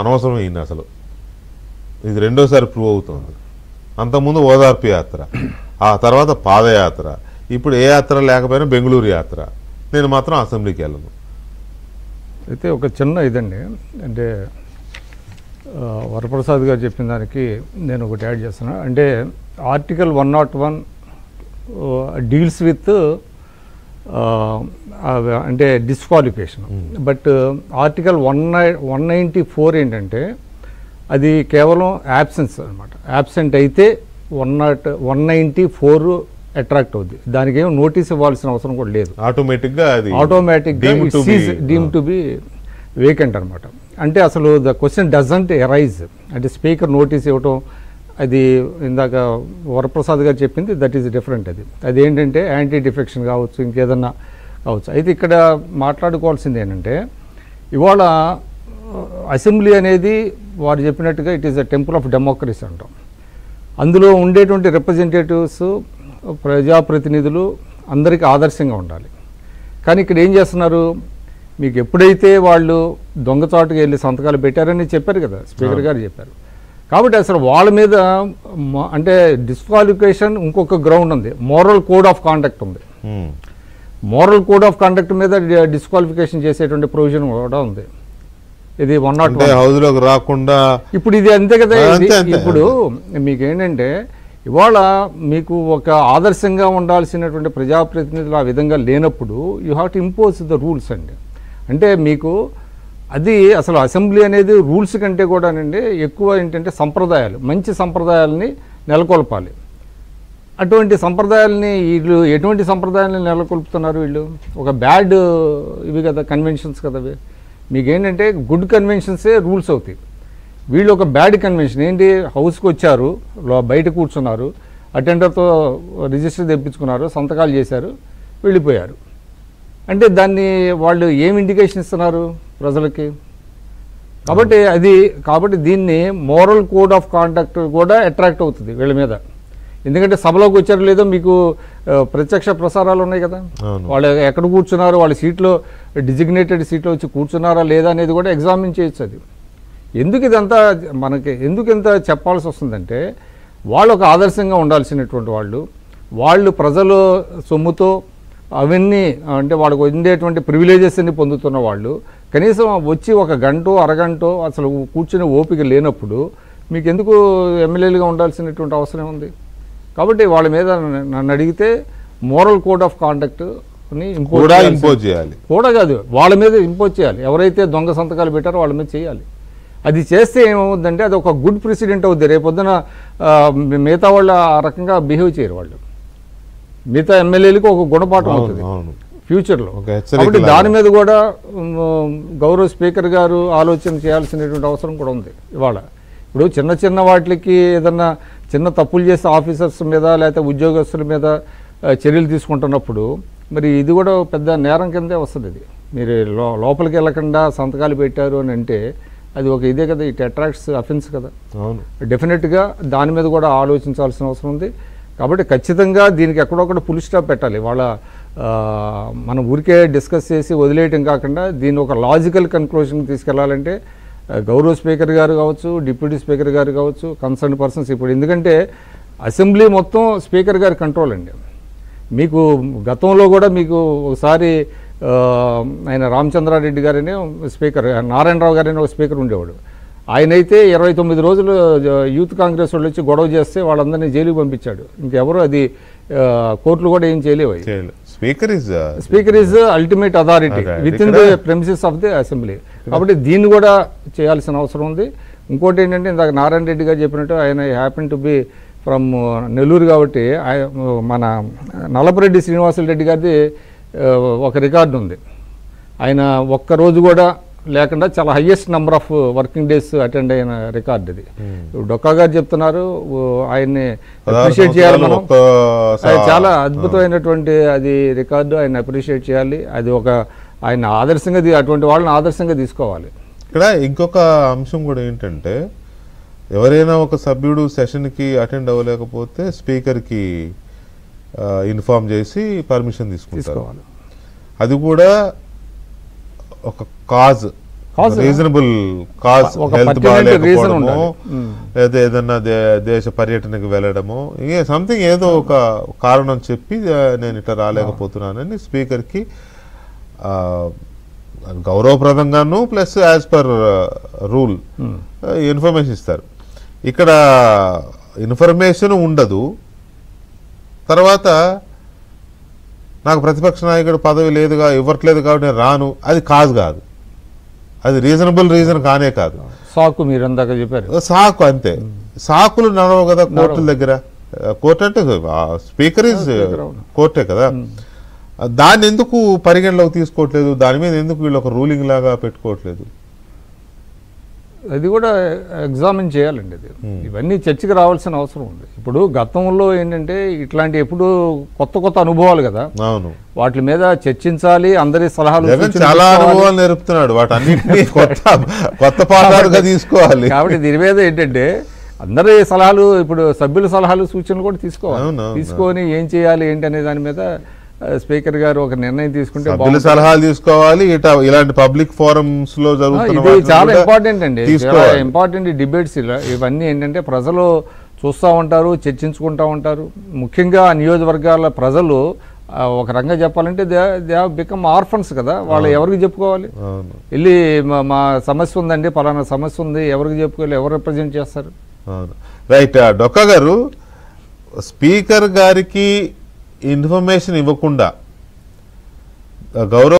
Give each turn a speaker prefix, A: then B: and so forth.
A: అనవసరం అయింది అసలు. ఇది రెండోసారి ప్రూవ్ అవుతుంది. అంతకుముందు ఓదార్పు యాత్ర, ఆ తర్వాత పాదయాత్ర, ఇప్పుడు ఏ యాత్ర లేకపోయినా బెంగళూరు యాత్ర. నేను మాత్రం అసెంబ్లీకి వెళ్ళను.
B: అయితే ఒక చిన్న ఇదండి, అంటే వరప్రసాద్ గారు చెప్పిన దానికి నేను ఒకటి యాడ్ చేస్తున్నా. అంటే ఆర్టికల్ 101 డీల్స్ విత్ అంటే డిస్క్వాలిఫికేషన్. బట్ ఆర్టికల్ 194 ఏంటంటే అది కేవలం యాబ్సెన్స్ అనమాట. యాబ్సెంట్ అయితే 194 అట్రాక్ట్ అవుద్ది. దానికి ఏమో నోటీస్ ఇవ్వాల్సిన అవసరం కూడా లేదు.
A: ఆటోమేటిక్గా
B: డీమ్ టు బి వేకెంట్ అనమాట. అంటే అసలు ద క్వశ్చన్ డజంట్ అరైజ్. అంటే స్పీకర్ నోటీస్ ఇవ్వటం, అది ఇందాక వరప్రసాద్ గారు చెప్పింది, దట్ ఈస్ డిఫరెంట్. అది ఏంటంటే యాంటీ డిఫెక్షన్ కావచ్చు, ఇంకేదన్నా కావచ్చు. అయితే ఇక్కడ మాట్లాడుకోవాల్సింది ఏంటంటే, ఇవాళ అసెంబ్లీ అనేది వారు చెప్పినట్టుగా it is a temple of democracy అంటాం. అందులో ఉండేటువంటి రిప్రజెంటేటివ్స్, ప్రజాప్రతినిధులు అందరికీ ఆదర్శంగా ఉండాలి. కానీ ఇక్కడ ఏం చేస్తున్నారు, మీకు ఎప్పుడైతే వాళ్ళు దొంగచాటుగా వెళ్ళి సంతకాలు పెట్టారని చెప్పారు కదా, స్పీకర్ గారు చెప్పారు. కాబట్టి అసలు వాళ్ళ మీద అంటే డిస్క్వాలిఫికేషన్ ఇంకొక గ్రౌండ్ ఉంది, మోరల్ కోడ్ ఆఫ్ కాండక్ట్ ఉంది. మోరల్ కోడ్ ఆఫ్ కాండక్ట్ మీద డిస్క్వాలిఫికేషన్ చేసేటువంటి ప్రొవిజన్ కూడా ఉంది. ఇది 101
A: హౌస్లోకి రాకుండా.
B: ఇప్పుడు ఇది అంతే కదా. ఇప్పుడు మీకు ఏంటంటే ఇవాళ మీకు ఒక ఆదర్శంగా ఉండాల్సినటువంటి ప్రజాప్రతినిధులు ఆ విధంగా లేనప్పుడు you have to impose the rules అండి. అంటే మీకు అది అసలు అసెంబ్లీ అనేది రూల్స్ కంటే కూడానండి ఎక్కువ ఏంటంటే సంప్రదాయాలు, మంచి సంప్రదాయాలని నెలకొల్పాలి. అటువంటి సంప్రదాయాలని వీళ్ళు ఎటువంటి సంప్రదాయాలని నెలకొల్పుతున్నారు వీళ్ళు? ఒక బ్యాడ్ ఇవి కదా కన్వెన్షన్స్ కదా అవి. మీకేంటంటే గుడ్ కన్వెన్షన్సే రూల్స్ అవుతాయి. వీళ్ళు ఒక బ్యాడ్ కన్వెన్షన్ ఏంటి, హౌస్కి వచ్చారు, బయట కూర్చున్నారు, అటెండర్తో రిజిస్టర్ తెప్పించుకున్నారు, సంతకాలు చేశారు, వెళ్ళిపోయారు. అంటే దాన్ని వాళ్ళు ఏం ఇండికేషన్ ఇస్తున్నారు ప్రజలకి? కాబట్టి దీన్ని మోరల్ కోడ్ ఆఫ్ కాండక్ట్ కూడా అట్రాక్ట్ అవుతుంది వీళ్ళ మీద. ఎందుకంటే సభలోకి వచ్చారో లేదో మీకు ప్రత్యక్ష ప్రసారాలు ఉన్నాయి కదా, వాళ్ళు ఎక్కడ కూర్చున్నారు, వాళ్ళ సీట్లో డిజిగ్నేటెడ్ సీట్లో వచ్చి కూర్చున్నారా లేదా అనేది కూడా ఎగ్జామిన్ చేయొచ్చు. అది ఎందుకు ఇదంతా మనకి ఎందుకు ఇంత చెప్పాల్సి వస్తుందంటే, వాళ్ళు ఒక ఆదర్శంగా ఉండాల్సినటువంటి వాళ్ళు ప్రజల సొమ్ముతో అవన్నీ అంటే వాళ్ళకు ఉండేటువంటి ప్రివిలేజెస్ అన్ని పొందుతున్న వాళ్ళు కనీసం వచ్చి ఒక గంటో అరగంటో అసలు కూర్చునే ఓపిక లేనప్పుడు మీకు ఎందుకు ఎమ్మెల్యేలుగా ఉండాల్సినటువంటి అవసరం ఉంది? కాబట్టి వాళ్ళ మీద నన్ను అడిగితే మోరల్ కోడ్ ఆఫ్ కాండక్ట్ని ఇంపోజ్ చేయాలి. కూడా కాదు, వాళ్ళ మీద ఇంపోజ్ చేయాలి. ఎవరైతే దొంగ సంతకాలు పెట్టారో వాళ్ళ మీద చేయాలి. అది చేస్తే ఏమవుతుందంటే అది ఒక గుడ్ ప్రెసిడెంట్ అవుద్ది. రేపొద్దున మిగతా వాళ్ళు ఆ రకంగా బిహేవ్ చేయరు. వాళ్ళు మిగతా ఎమ్మెల్యేలకు ఒక గుణపాఠం అవుతుంది ఫ్యూచర్లో. కాబట్టి దాని మీద కూడా గౌరవ స్పీకర్ గారు ఆలోచన చేయాల్సినటువంటి అవసరం కూడా ఉంది. ఇవాళ ఇప్పుడు చిన్న వాటికి ఏదన్నా చిన్న తప్పులు చేసే ఆఫీసర్స్ మీద లేకపోతే ఉద్యోగస్తుల మీద చర్యలు తీసుకుంటున్నప్పుడు మరి ఇది కూడా పెద్ద నేరం కిందే వస్తుంది. ఇది మీరు లోపలికి వెళ్ళకుండా సంతకాలు పెట్టారు అని అంటే అది ఒక ఇదే కదా, ఇట్ అట్రాక్ట్స్ అఫెన్స్ కదా. డెఫినెట్గా దాని మీద కూడా ఆలోచించాల్సిన అవసరం ఉంది. కాబట్టి ఖచ్చితంగా దీనికి ఎక్కడొక్కడ ఫుల్ స్టాప్ పెట్టాలి. మనం ఊరికే డిస్కస్ చేసి వదిలేయటం కాకుండా దీన్ని ఒక లాజికల్ కన్క్లూజన్కి తీసుకెళ్లాలంటే గౌరవ స్పీకర్ గారు కావచ్చు, డిప్యూటీ స్పీకర్ గారు కావచ్చు, కన్సర్న్ పర్సన్స్. ఇప్పుడు ఎందుకంటే అసెంబ్లీ మొత్తం స్పీకర్ గారి కంట్రోల్ అండి. మీకు గతంలో కూడా మీకు ఒకసారి ఆయన రామచంద్రారెడ్డి గారనే స్పీకర్, నారాయణరావు గారనే ఒక స్పీకర్ ఉండేవాడు. ఆయనైతే 29 రోజులు యూత్ కాంగ్రెస్ వాళ్ళు వచ్చి గొడవ చేస్తే వాళ్ళందరినీ జైలుకి పంపించాడు. ఇంకెవరు అది కోర్టులు కూడా ఏం చేయలేవు. Speaker is ultimate authority with in the premises of the assembly. కాబట్టి దీన్ని కూడా చేయాల్సిన అవసరం ఉంది. ఇంకోటి ఏంటంటే ఇందాక నారాయణ రెడ్డి గారు చెప్పినట్టు ఆయన happen to be from Nellore కాబట్టి మన నల్లపురెడ్డి శ్రీనివాసులు గారిది ఒక రికార్డు ఉంది. ఆయన ఒక్కరోజు కూడా లేకుండా చాలా highest number of working days attend అయిన రికార్డు ఇది. డొక్కా గారు చెప్తున్నారు, ఆయన్ని అప్రిషియేట్ చేయాలి మనం. చాలా అద్భుతమైనటువంటి అది రికార్డు, ఆయన అప్రిషియేట్ చేయాలి. అది ఒక ఆయన ఆదర్శంగా అటువంటి వాళ్ళని ఆదర్శంగా తీసుకోవాలి.
A: ఇక్కడ ఇంకొక అంశం కూడా ఏంటంటే, ఎవరైనా ఒక సభ్యుడు సెషన్కి అటెండ్ అవ్వలేకపోతే స్పీకర్కి ఇన్ఫార్మ్ చేసి పర్మిషన్ తీసుకోవాలి. అది కూడా ఒక రీజనబుల్ కాజ్,
B: ఒక
A: హెల్త్
B: pertinent reason
A: బాగాలేకపోవడము,
B: ఉండాలి.
A: లేదా ఏదన్నా దేశ పర్యటనకు వెళ్ళడము, సంథింగ్ ఏదో ఒక కారణం చెప్పి నేను ఇట్లా రాలేకపోతున్నానని స్పీకర్కి గౌరవప్రదంగాను plus as per rule information ఇస్తారు. ఇక్కడ ఇన్ఫర్మేషన్ ఉండదు, తర్వాత నాకు ప్రతిపక్ష నాయకుడు పదవి లేదుగా, ఇవ్వట్లేదు కాబట్టి నేను రాను, అది కాదు, అది రీజనబుల్ రీజన్ కానే కాదు.
B: సాకు మీరు ఇందాక చెప్పారు,
A: సాకు అంతే. సాకులు నడవు కదా కోర్టుల దగ్గర. కోర్టు అంటే స్పీకర్ ఈజ్ కోర్టే కదా. దాన్ని ఎందుకు పరిగణలోకి తీసుకోవట్లేదు, దాని మీద ఎందుకు వీళ్ళు ఒక రూలింగ్ లాగా పెట్టుకోవట్లేదు?
B: అది కూడా ఎగ్జామిన్ చేయాలండి. అది ఇవన్నీ చర్చకి రావాల్సిన అవసరం ఉంది. ఇప్పుడు గతంలో ఏంటంటే ఇట్లాంటి ఎప్పుడు కొత్త అనుభవాలు కదా,
A: అవును,
B: వాటి మీద చర్చించాలి, అందరి సలహాలు
A: చాలా అనుభవాలు నేర్పుతున్నాడు, వాటన్నిటినీ కొత్త పాఠాలుగా తీసుకోవాలి.
B: కాబట్టి దీని మీద ఏంటంటే అందరి సలహాలు, ఇప్పుడు సభ్యుల సలహాలు సూచనలు కూడా తీసుకోవాలి. తీసుకొని ఏం చేయాలి ఏంటి అనే దాని మీద స్పీకర్ గారు ఒక నిర్ణయం తీసుకుంటే
A: సలహాలు తీసుకోవాలి. ఇలాంటి పబ్లిక్ ఫోరమ్స్ లో జరుగుతున్న
B: చాలా ఇంపార్టెంట్ అండి, చాలా ఇంపార్టెంట్ డిబేట్స్. ఇవన్నీ ఏంటంటే ప్రజలు చూస్తూ ఉంటారు, చర్చించుకుంటూ ఉంటారు. ముఖ్యంగా నియోజకవర్గాల ప్రజలు ఒక రంగా చెప్పాలంటే దే హావ్ బికమ్ ఆర్ఫన్స్ కదా. వాళ్ళు ఎవరికి చెప్పుకోవాలి? వెళ్ళి మా సమస్య ఉందండి, పలానా సమస్య ఉంది, ఎవరికి చెప్పుకోవాలి, ఎవరు రిప్రజెంట్ చేస్తారు?
A: రైట్. డొక్కా గారు, స్పీకర్ గారికి ఇన్ఫర్మేషన్ ఇవ్వకుండా గౌరవ